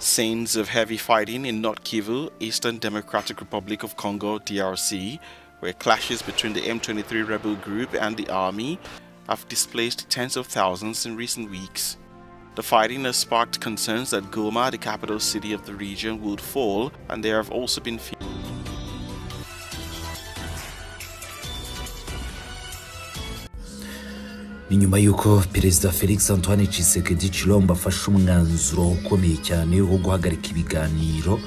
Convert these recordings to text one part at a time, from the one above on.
Scenes of heavy fighting in North Kivu, Eastern Democratic Republic of Congo, DRC, where clashes between the M23 rebel group and the army have displaced tens of thousands in recent weeks. The fighting has sparked concerns that Goma, the capital city of the region, would fall, and there have also been fears. Inyuma yuko Perezida Felix Antoine Tshisekedi Tshilombo afashe umwanzuro ukomeye cyane wo guhagarika ibiganiro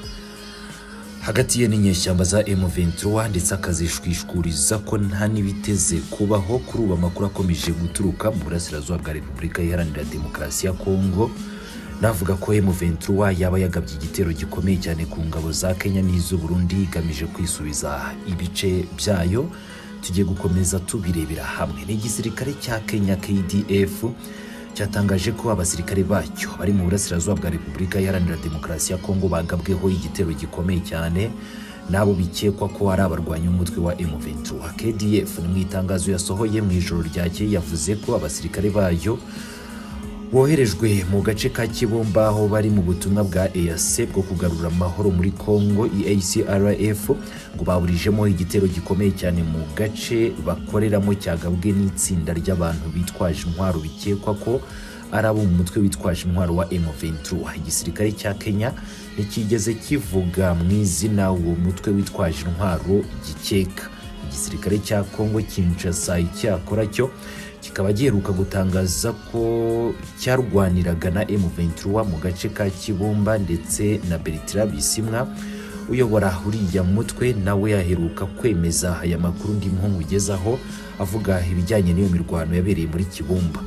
hagati ye n'inyeshyamba za M23 ndetse akazishwishuriza ko nta nibiteze kubaho kuri ubu amakuru akomeje guturuka mu burasirazuba bwa Repubulika Iharanira Demokarasi ya Kongo navuga ko M23 yaba yagabye igitero gikomeye cyane ku ngabo za Kenya n'iz'u Burundi igamije kwisubiza ibice byayo. Tugiye gukomeza tubirebera hamwe. N'igisirikare cya Kenya KDF cyatangaje ko abasirikare bacyo bari mu burasirazuba bwa Repubulika Iharanira Demokarasi ya Kongo bagabweho igitero gikomeye cyane nabo bikekwa ko ari abarwanya umutwe wa M23. KDF mu itangazo yasohoye mu ijoro ryakeye yavuze ko abasirikare bayo boherejwe mu gace ka Kibumba aho bari mu butumwa bwa EAC bwo kugarura amahoro muri Kongo EACRF ngo baburijemo igitero gikomeye cyane mu gace bakoreramo cyagabwe n'itsinda ry'abantu bitwaje intwaro bikekwa ko ari abo mu mutwe witwaje intwaro wa M23. Igisirikare cya Kenya nikigeze kivuga mu izina uwo mutwe witwaje intwaro gikeka. Igisirikare cya Kongo Kinshasa icyakora cyo kikaba giheruka gutangaza ko cyarwaniraga na M23 mu gace ka Kibumba ndetse na Bertrand Bisimwa uyobora uriya mutwe nawe yaheruka kwemeza aya makuru ndimo nkugezaho avuga ibijyanye n'iyo mirwano yabereye muri Kibumba.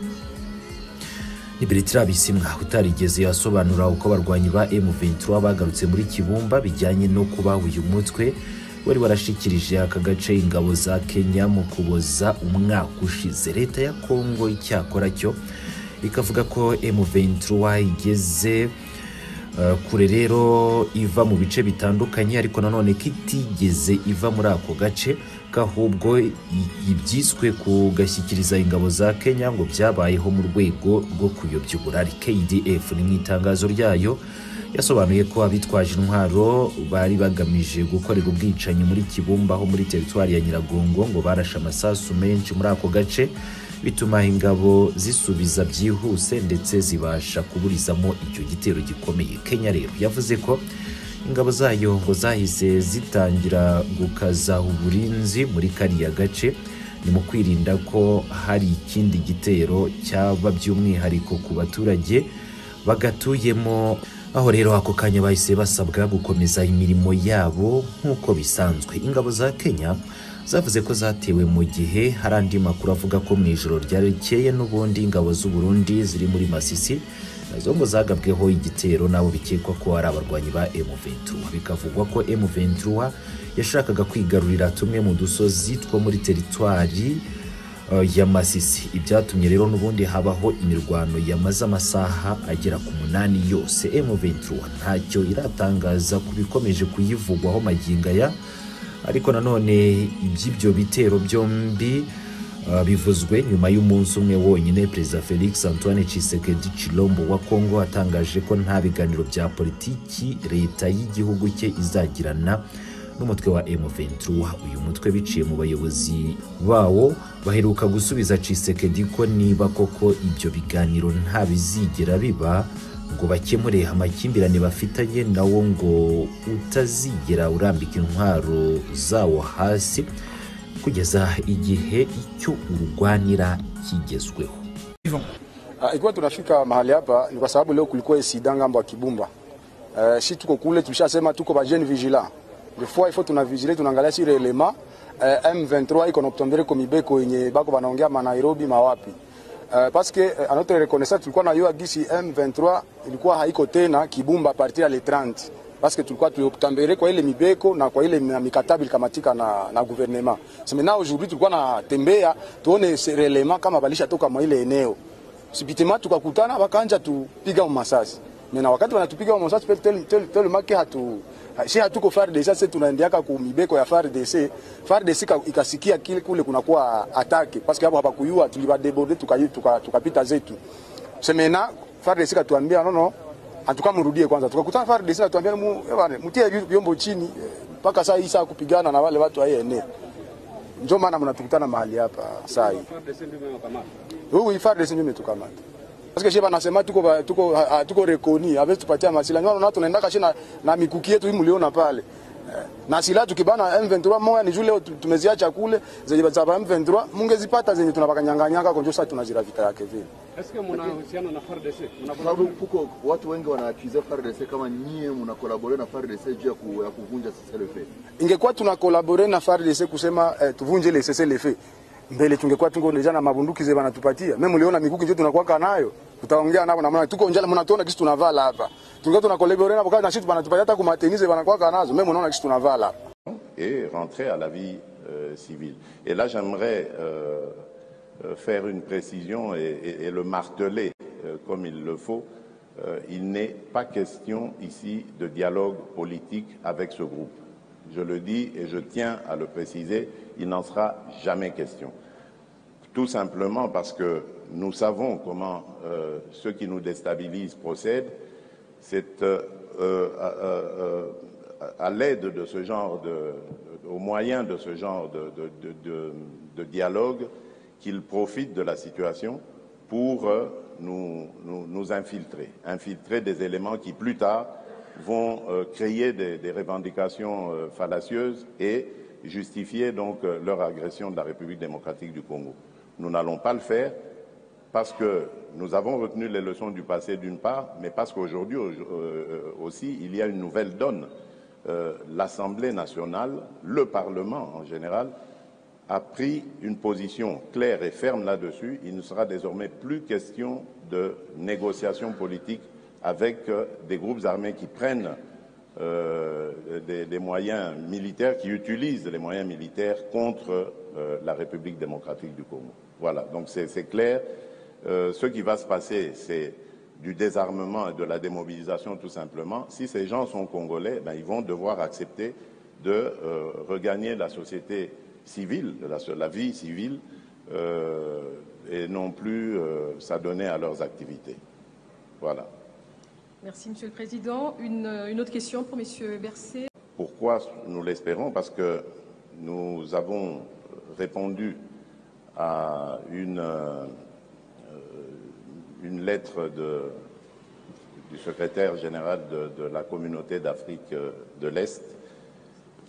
Ni Bertrand Bisimwa utarigeze yasobanura uko abarwanyi ba M23 bagarutse muri Kibumba bijyanye no kuba uyu mutwe wari warashikirije aka gace ingabo za Kenya mu kuboza umwaka ushize. Leta ya Kongo icyakora cyo ikavuga ko M23 igeze kure rero iva mu bice bitandukanye ariko nanone kitigeze iva muri ako gace kahubwo ibyiswe kugashyikiriza ingabo za Kenya ngo byabayeho mu rwego rwo kuyobya uburari. KDF ni mu itangazo ryayo yasobanuye ko abitwaje intwaro bari bagamije gukorera ubwicanyi muri Kibumba aho muri teritwari ya Nyiragongo ngo barashe amasasu menshi muri ako gace bituma ingabo zisubiza byihuse ndetse zibasha kuburizamo icyo gitero gikomeye. Kenya rero yavuze ko ingabo zayo ngo zahise zitangira gukaza uburinzi muri kariya gace ni mu kwirinda ko hari ikindi gitero cyaba by'umwihariko ku baturage bagatuyemo. Aho rero ako kanya bahise basabwa gukomeza imirimo yabo nk'uko bisanzwe. Ingabo za Kenya zavuze ko zatewe mu gihe hari andi makuru avuga ko mu ijoro ryarekeye n'ubundi ingabo z'u Burundi ziri muri Masisi nazo ngo zagabweho igitero nabo bikekwa ko ari abarwanyi ba M23. Bikavugwa ko M23 yashakaga kwigarurira tumwe mu dusozi two muri teritwari ya Masisi. Ibyatumye rero n'ubundi habaho imirwano yamaze amasaha agera ku 8 yose. M23 ntacyo iratangaza kubikomeje kuyivugwaho maginga ya ariko nanone iby'ibyo bitero byombi bivuzwe nyuma y'umunsi umwe wonyine Perezida Felix Antoine Tshisekedi Tshilombo wa Kongo atangaje ko nta biganiro bya politiki leta y'igihugu cye izagirana n'umutwe wa M23. Uyu mutwe biciye mu bayobozi bawo baheruka gusubiza Tshisekedi ko niba koko ibyo biganiro nta bizigera biba ngo bakemure amakimbirane bafitanye nawo ngo utazigera urambika intwaro zawo hasi kugeza igihe icyo urwanira kigezweho. Ikiwa tunafika mahali hapa ni kwa sababu leo kulikuwa incident ngambo ya Kibumba. Si tuko kule tulishasema tuko ba jeune vigilant. Des fois il faut tunavigile tunaangalia si relema M23 iko noptombere ko mibeko yenye bako banaongea ma Nairobi mawapi. Parce que à notre reconnaissance tulikuwa na yo gisi M23 ilikuwa haiko tena Kibumba à partir ya le 30 parce que tulikuwa tuliotambere kwa ile mibeko na kwa ile mikataba ilikamatika na gouvernement. Sema aujourd'hui tulikuwa na tembea tuone relema kama balisha toka mwa ile eneo. Subitement tukakutana wakaanza tupiga masasi. Mena wakati wanatupiga masasi tel make hatuko FARDC sasa tunaendeaka ku mibeko ya FARDC. FARDC ikasikia kile kule kunakuwa atake parce que hapo hapa kuyua tulibadeborde tukapita zetu. Semena FARDC katuambia no En tout cas mrudie kwanza. Tukakutana FARDC na tuambia mtie vyombo chini mpaka saa hii saa kupigana na wale watu wa eneo. Ndio maana mnatukutana mahali hapa saa hii. Huyu FARDC ndio tukamata. Parce que sheba nasema tuko rekoni, avec tupatia masila. Ndio tunaenda kashi na mikuki yetu hii mliona pale. Na sila tukibana M23 moja ni jule tumeziacha kule zenye za M23 mungezipata zenye tunapakanyanganyanga kwa sasa tunazira vita yake vile. Est-ce que mnahusiana na FARDC? Sababu huko watu wengi wanaakiza FARDC kama nyie mnakolabore na FARDC juu ya kuvunja cessez-le-feu. Ingekuwa tunakolabore na FARDC kusema tuvunje le cessez-le-feu. Mbele tungekuwa tungo deja na mabunduki zile wanatupatia. Mimi mliona mikuki ndio tunakuwa nayo. Tutaongea nao na maana tuko njala mnatuona kitu tunavala hapa. Tungekuwa tunakolabore na wakati na sisi wanatupatia hata kumatenize wanakuwa nazo. Mimi mnaona kitu tunavala. Et rentrer à la vie civile. Et là j'aimerais faire une précision et le marteler comme il le faut. Il n'est pas question ici de dialogue politique avec ce groupe. Je le dis et je tiens à le préciser, il n'en sera jamais question. Tout simplement parce que nous savons comment ceux qui nous déstabilisent procèdent. C'est à l'aide de ce genre au moyen de ce genre de dialogue qu'ils profitent de la situation pour nous infiltrer des éléments qui plus tard vont créer des revendications fallacieuses et justifier donc leur agression de la République démocratique du Congo. Nous n'allons pas le faire parce que nous avons retenu les leçons du passé d'une part, mais parce qu'aujourd'hui aussi il y a une nouvelle donne. L'Assemblée nationale, le Parlement en général, a pris une position claire et ferme là-dessus. Il ne sera désormais plus question de négociations politiques avec des groupes armés qui prennent des moyens militaires, qui utilisent les moyens militaires contre la République démocratique du Congo. Voilà, donc c'est clair. Ce qui va se passer, c'est du désarmement et de la démobilisation tout simplement. Si ces gens sont congolais, ben, ils vont devoir accepter de regagner la société civile, la vie civile, et non plus s'adonner à leurs activités. Voilà. Merci, Monsieur le Président. Une autre question pour Monsieur Bercé. Pourquoi nous l'espérons? Parce que nous avons répondu à une lettre du secrétaire général de la communauté d'Afrique de l'Est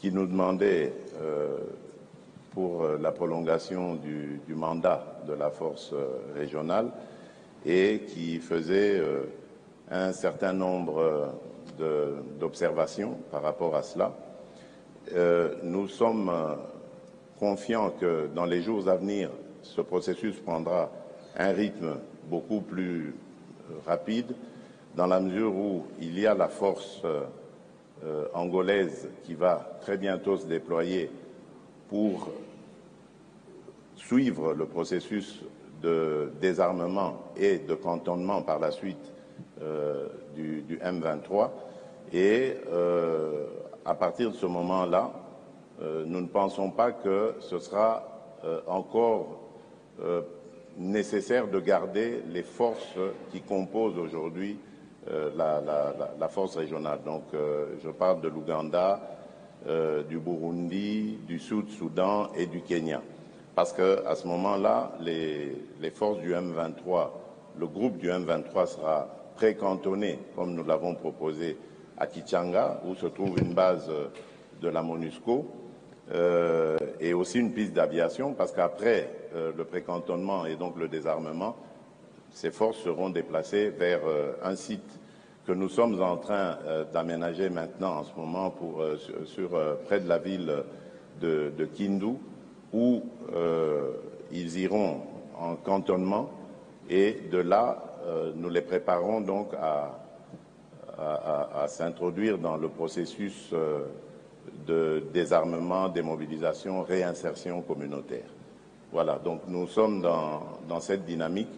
qui nous demandait pour la prolongation du mandat de la force régionale et qui faisait un certain nombre d'observations par rapport à cela. Nous sommes confiants que dans les jours à venir, ce processus prendra un rythme beaucoup plus rapide, dans la mesure où il y a la force angolaise qui va très bientôt se déployer pour suivre le processus de désarmement et de cantonnement par la suite du M23. Et à partir de ce moment-là, nous ne pensons pas que ce sera encore nécessaire de garder les forces qui composent aujourd'hui la force régionale. Donc je parle de l'Ouganda, du Burundi, du Sud-Soudan et du Kenya. Parce qu'à ce moment-là, les forces du M23, le groupe du M23 sera précantonné, comme nous l'avons proposé, à Kichanga, où se trouve une base de la MONUSCO, et aussi une piste d'aviation, parce qu'après le précantonnement et donc le désarmement, ces forces seront déplacées vers un site que nous sommes en train d'aménager maintenant en ce moment près de la ville de Kindu, où ils iront en cantonnement et de là, nous les préparons donc à s'introduire dans le processus de désarmement, démobilisation, réinsertion communautaire. Voilà, donc nous sommes dans cette dynamique